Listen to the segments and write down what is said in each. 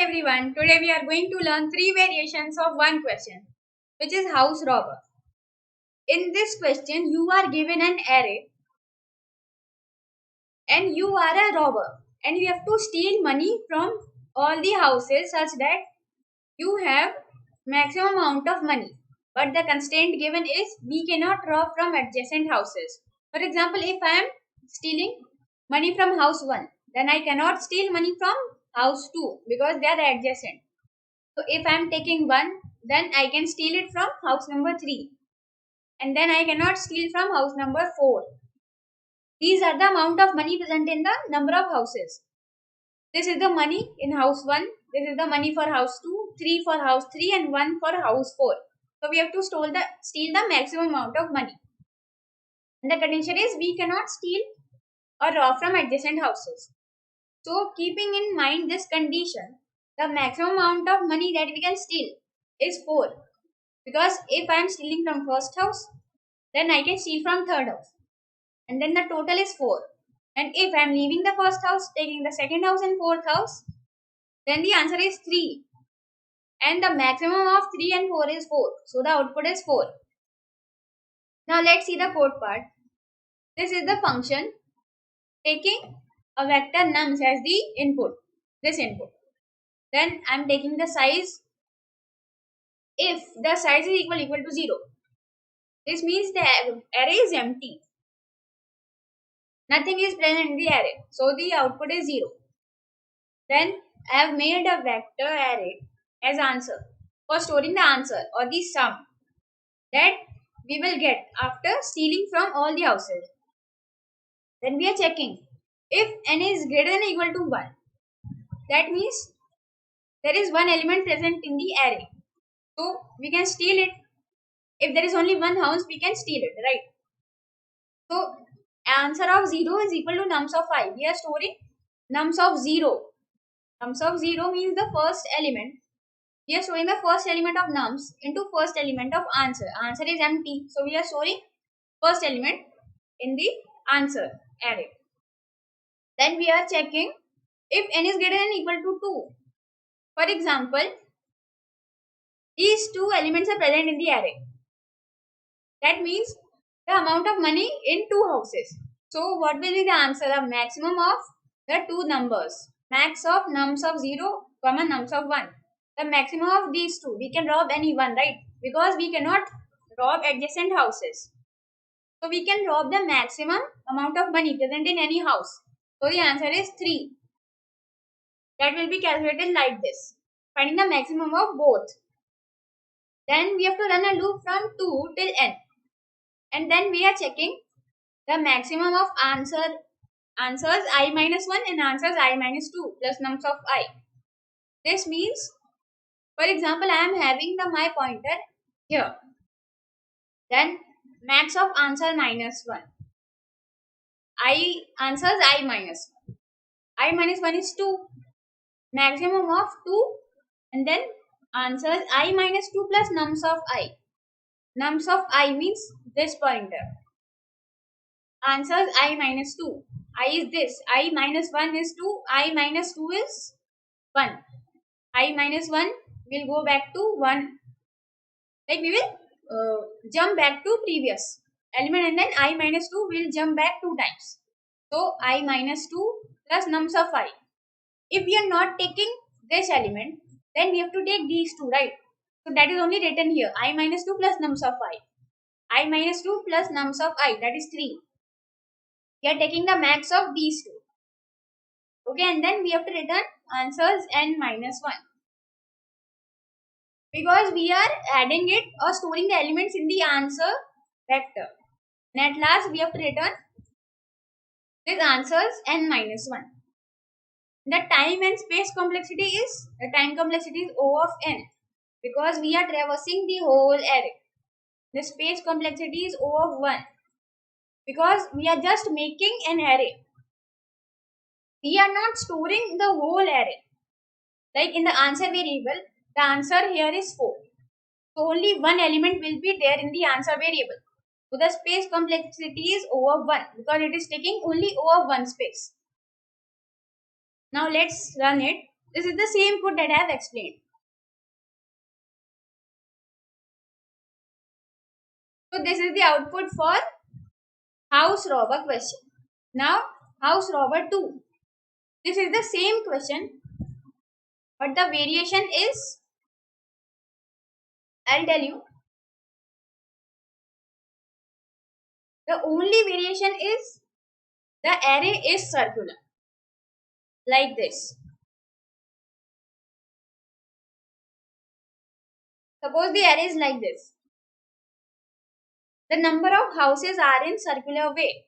everyone, today we are going to learn three variations of one question, which is house robber. In this question, you are given an array and you are a robber and you have to steal money from all the houses such that you have maximum amount of money. But the constraint given is we cannot rob from adjacent houses. For example, if I am stealing money from house 1, then I cannot steal money from house 2 because they are adjacent. So if I am taking 1, then I can steal it from house number 3. And then I cannot steal from house number 4. These are the amount of money present in the number of houses. This is the money in house 1. This is the money for house 2, 3 for house 3 and 1 for house 4. So we have to steal the maximum amount of money. And the condition is we cannot steal or rob from adjacent houses. So keeping in mind this condition, the maximum amount of money that we can steal is 4. Because if I am stealing from first house, then I can steal from third house. And then the total is 4. And if I am leaving the first house, taking the second house and fourth house, then the answer is 3. And the maximum of 3 and 4 is 4. So the output is 4. Now let's see the code part. This is the function taking a vector nums as the input. This input. Then I am taking the size. If the size is equal to 0, this means the array is empty. Nothing is present in the array. So the output is 0. Then I have made a vector array as answer for storing the answer or the sum that we will get after stealing from all the houses. Then we are checking if n is greater than or equal to 1. That means there is one element present in the array. So we can steal it. If there is only one house, we can steal it, right? So answer of 0 is equal to nums of I. We are storing nums of 0. Nums of 0 means the first element. We are storing the first element of nums into first element of answer. Answer is empty. So we are storing first element in the answer array. Then we are checking if n is greater than or equal to 2. For example, these two elements are present in the array. That means the amount of money in two houses. So what will be the answer? The maximum of the two numbers. Max of nums of 0, nums of 1. The maximum of these two. We can rob any one, right? Because we cannot rob adjacent houses. So we can rob the maximum amount of money present in any house. So the answer is 3. That will be calculated like this. Finding the maximum of both. Then we have to run a loop from 2 till n. And then we are checking the maximum of answers I minus 1 and answers I minus 2 plus nums of I. This means, for example, I am having my pointer here. Then max of answer minus 1. Answers I minus 1. I minus 1 is 2. Maximum of 2 and then answers I minus 2 plus nums of I. Nums of I means this pointer. Answers I minus 2. I is this. I minus 1 is 2. I minus 2 is 1. I minus 1 will go back to 1. Like we will jump back to previous element and then I minus 2 will jump back 2 times. So I minus 2 plus nums of I. If we are not taking this element, then we have to take these two, right? So that is only written here. I minus 2 plus nums of I. I minus 2 plus nums of I, that is 3. We are taking the max of these two. Okay, and then we have to return answers n minus 1. Because we are adding it or storing the elements in the answer vector. And at last we have to return this answers n minus 1. The time and space complexity is, O of n. Because we are traversing the whole array. The space complexity is O of 1. Because we are just making an array. We are not storing the whole array. Like in the answer variable, the answer here is 4. So only one element will be there in the answer variable. So the space complexity is O of 1 because it is taking only O of 1 space. Now let's run it. This is the same code that I have explained. So this is the output for house robber question. Now house robber 2. This is the same question, but the variation is, I'll tell you. The only variation is the array is circular, like this. Suppose the array is like this. The number of houses are in circular way,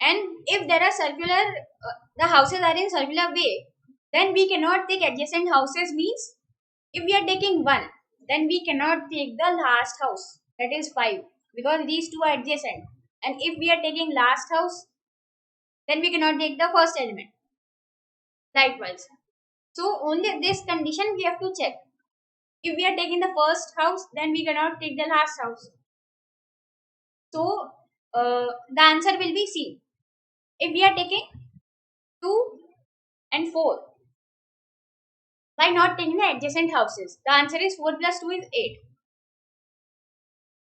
and if there are the houses are in circular way, then we cannot take adjacent houses. Means if we are taking 1, then we cannot take the last house, that is 5, because these two are adjacent. And if we are taking last house, then we cannot take the first element. Likewise. So only this condition we have to check. If we are taking the first house, then we cannot take the last house. So the answer will be C. If we are taking 2 and 4, by not taking the adjacent houses, the answer is 4 plus 2 is 8.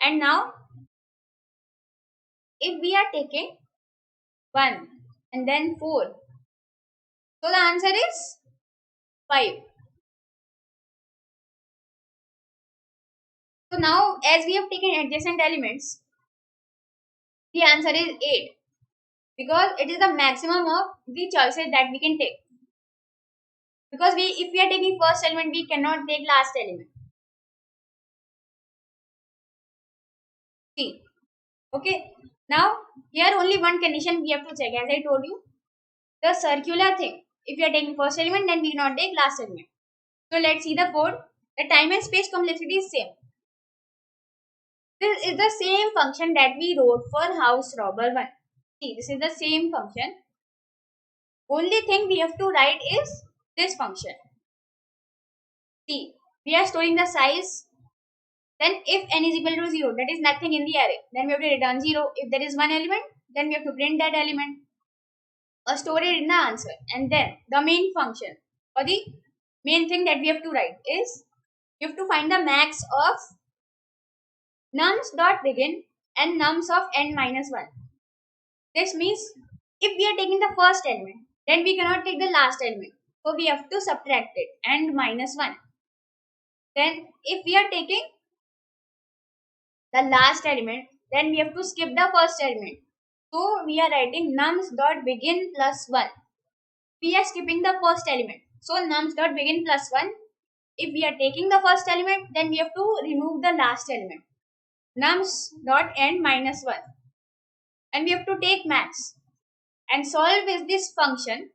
And now, if we are taking 1 and then 4, so the answer is 5. So now, as we have taken adjacent elements, the answer is 8, because it is the maximum of the choices that we can take. Because if we are taking first element, we cannot take last element. See, okay. Now here only one condition we have to check. As I told you, the circular thing. If we are taking first element, then we cannot take last element. So let's see the code. The time and space complexity is same. This is the same function that we wrote for house robber 1. See, this is the same function. Only thing we have to write is this function. See, we are storing the size. Then if n is equal to 0, that is nothing in the array, then we have to return 0. If there is one element, then we have to print that element or store it in the answer. And then the main function or the main thing that we have to write is, you have to find the max of nums dot begin and nums of n minus 1. This means if we are taking the first element, then we cannot take the last element. So we have to subtract it, and minus 1. Then if we are taking the last element, then we have to skip the first element. So we are writing nums dot begin plus 1. We are skipping the first element. So nums dot begin plus 1. If we are taking the first element, then we have to remove the last element. Nums dot end minus 1. And we have to take max and solve with this function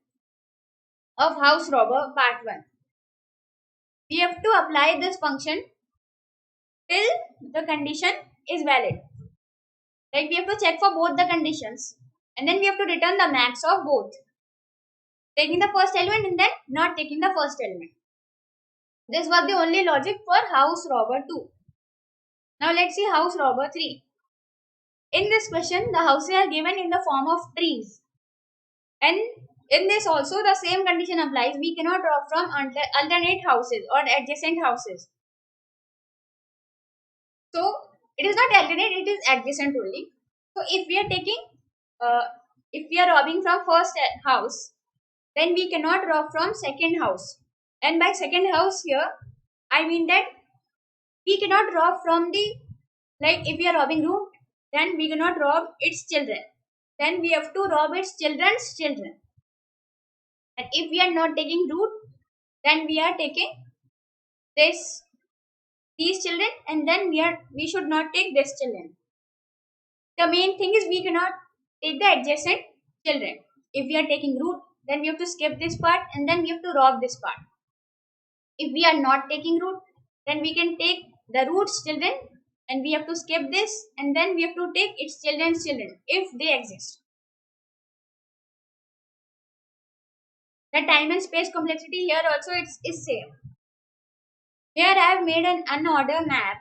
of house robber part 1. We have to apply this function till the condition is valid. Like we have to check for both the conditions, and then we have to return the max of both. Taking the first element and then not taking the first element. This was the only logic for house robber 2. Now let's see house robber 3. In this question, the houses are given in the form of trees. And in this also the same condition applies. We cannot draw from alternate houses or adjacent houses. So it is not alternate, it is adjacent only. So if we are taking, if we are robbing from first house, then we cannot rob from second house. And by second house here, I mean that we cannot rob from the, like if we are robbing root, then we cannot rob its children. Then we have to rob its children's children. And if we are not taking root, then we are taking these children, and then we should not take this children. The main thing is we cannot take the adjacent children. If we are taking root, then we have to skip this part and then we have to rob this part. If we are not taking root, then we can take the root's children and we have to skip this and then we have to take its children's children if they exist. The time and space complexity here also is same. Here I have made an unordered map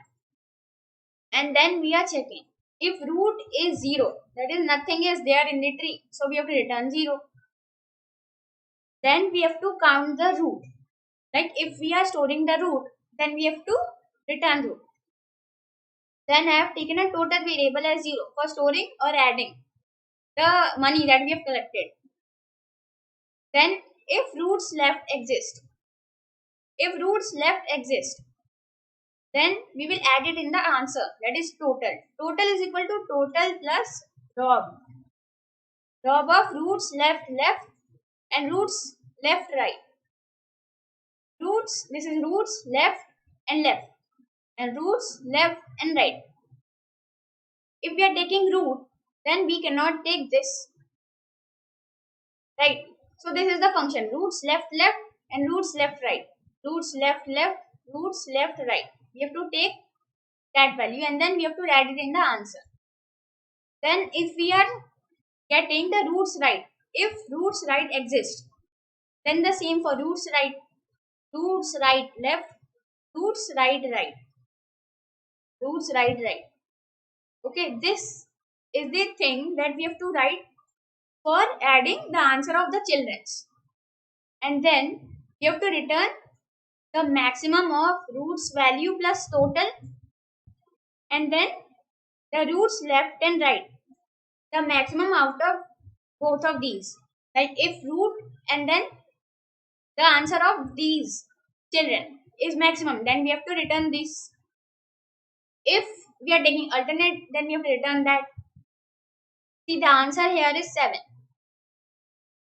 and then we are checking. If root is 0, that is nothing is there in the tree, so we have to return 0. Then we have to count the root. Like if we are storing the root, then we have to return root. Then I have taken a total variable as 0 for storing or adding the money that we have collected. Then if roots left exist, then we will add it in the answer, that is total. Total is equal to total plus rob. Rob of roots left and roots left right. Roots, this is roots left and roots left and right. If we are taking root, then we cannot take this, right? So this is the function, roots left and roots left right. Roots left, roots left right. We have to take that value and then we have to write it in the answer. Then if we are getting the roots right, if roots right exist, then the same for roots right left, roots right, roots right. Okay, this is the thing that we have to write for adding the answer of the children's. And then we have to return the maximum of roots value plus total, and then the roots left and right, the maximum out of both of these. Like if root and then the answer of these children is maximum, then we have to return this. If we are taking alternate, then we have to return that. See, the answer here is 7.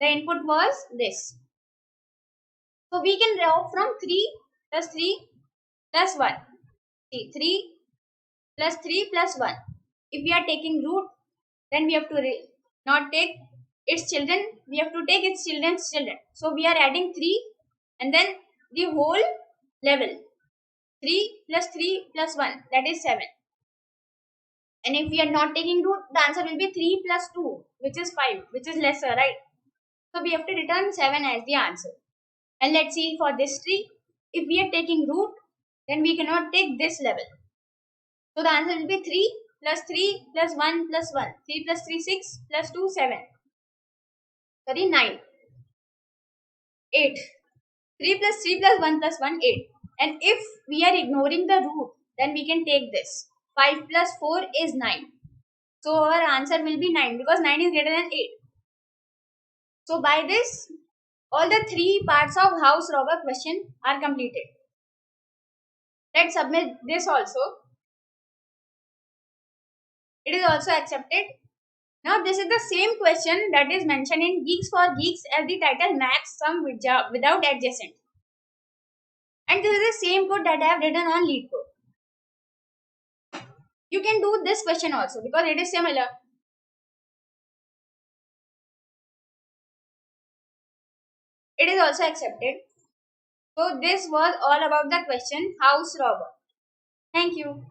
The input was this. So we can draw from 3 plus 1. See, 3 plus 3 plus 1. If we are taking root, then we have to not take its children, we have to take its children's children. So we are adding 3 and then the whole level. 3 plus 3 plus 1, that is 7. And if we are not taking root, the answer will be 3 plus 2, which is 5, which is lesser, right? So we have to return 7 as the answer. And let's see for this tree. If we are taking root, then we cannot take this level. So the answer will be 3 plus 3 plus 1 plus 1. 3 plus 3, 6 plus 2, 7. Sorry, 9. 8. 3 plus 3 plus 1 plus 1, 8. And if we are ignoring the root, then we can take this. 5 plus 4 is 9. So our answer will be 9 because 9 is greater than 8. So by this, all the 3 parts of house robber question are completed. Let's submit this also. It is also accepted. Now this is the same question that is mentioned in Geeks for Geeks as the title Max Sum without adjacent. And this is the same code that I have written on LeetCode. You can do this question also because it is similar. It is also accepted. So this was all about the question house robber. Thank you.